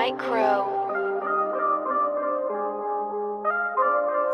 White Crow.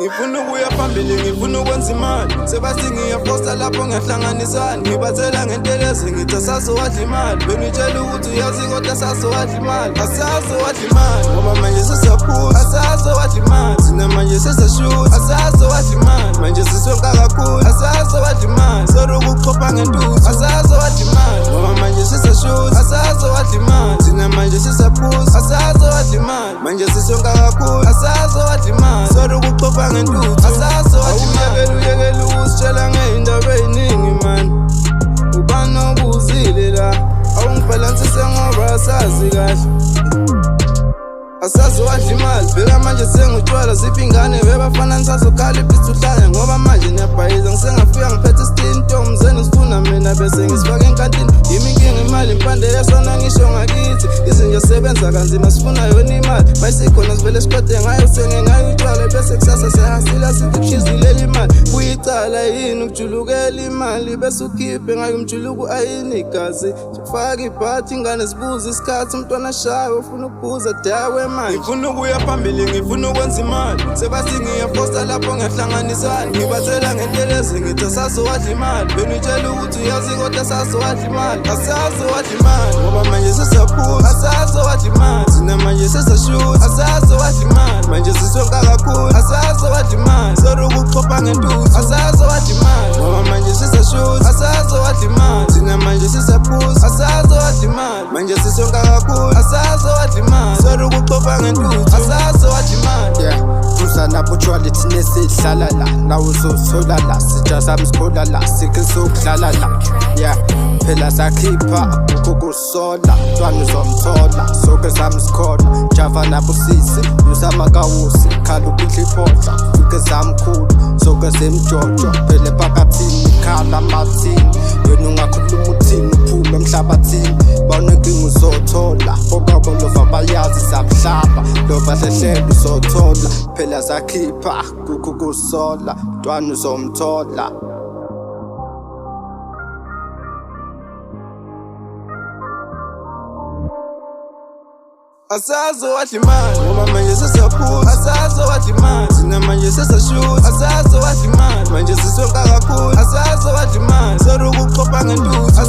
Ngifuna ukuya phambili, ngifuna ukwenza imali. Sebathi ngiyafosta lapho ngiyahlanganisani. Ngibathela ngentelezi ngithi asazowadla imali. Bengitshela ukuthi uyazi kodwa asazowadla imali. Asazowadla imali ngoba manje sesiyaphuza. Asazowadla imali thina manje sesiyashuta. Asazowadla imali manje sisonka kakhulu. Asazowadla imali soru ukuchopha ngentuthu. Asazowadla imali ngoba manje sesiyashuta. Asazowadla imali thina manje sesiyaphuza. Asazowadla imali manje sisonka kakhulu. Asazowadla imali soru ukuchopha uyekela ukusitshela ngey'ndaba ey'ningi mani. Ubani obuzile la awungibhalansise ngoba asazi kahle. Asazowadla imali bheka manje sengutshwala ziphi ingane bebafana nisazokhala ibhithi uhlanya ngoba manje niyabhayiza ngisengafika ngiphethe isitini ntombi zenu sifuna mina bese ngisifaka enkantini. Yimi inkinga imali impande yasona ngisho ngakithi izinto sebenza kanzima sifuna yona imali mayisikhona sivele siqede ngayo senge ngayo utshwala bese kusasa sehasila sithi kushizilela imali. Kuyicala yini ukujulukela imali bese ukhiphe ngayo umjuluko ayini igazi sifaka ibhathi ingane zibuza isikhathi umntwana shayo ufuna ukuphuza dawe. Ngifuna ukuya phambili, ngifuna ukwenza imali. Sebathi ngiyafosta lapho ngiyahlanganisani. Ngibathela ngentelezi ngithi asazowadla imali. Bengitshela ukuthi uyazi kodwa asazowadla imali. Asazowadla imali ngoba manje sesiyaphuza. Asazowadla imali thina manje sesiyashuta. Asazowadla imali manje sisonka kakhulu. Asazowadla imali soru ukuchopha ngentuthu. Asazowadla imali ngoba manje sesiyashuta. Asazowadla imali thina manje sesiyaphuza. Asazowadla imali manje sisonka kakhulu. Asazowadla imali soru ukuchopha ngentuthu. Asazowadla imali. Yeah, umsana butshwala thina sihlala la nawe uzothola la sitsha sami sikhola la sikhe sokudlala la. Yeah, phela sakhipha ukukusola ntwana uzomthola soke sami sikhona java nabusisi usamakawusi khala ukudla iphodla fike zamkhulu soke semjojo phela phakathini khala amathini wena ungakhuluma uthini uphume emhlabathini bawunenkinga uzothola bobaba lova bayazi samhlaba lova hlehlelo uzothola phela sakhipha ukukusola ntwana uzomthola. Asazowadla imali ngoba manje sesiyaphuza. Asazowadla imali thina manje sesiyashuta. Asazowadla imali manje sisonka kakhulu. Asazowadla imali soru ukuchopha ngentuthu.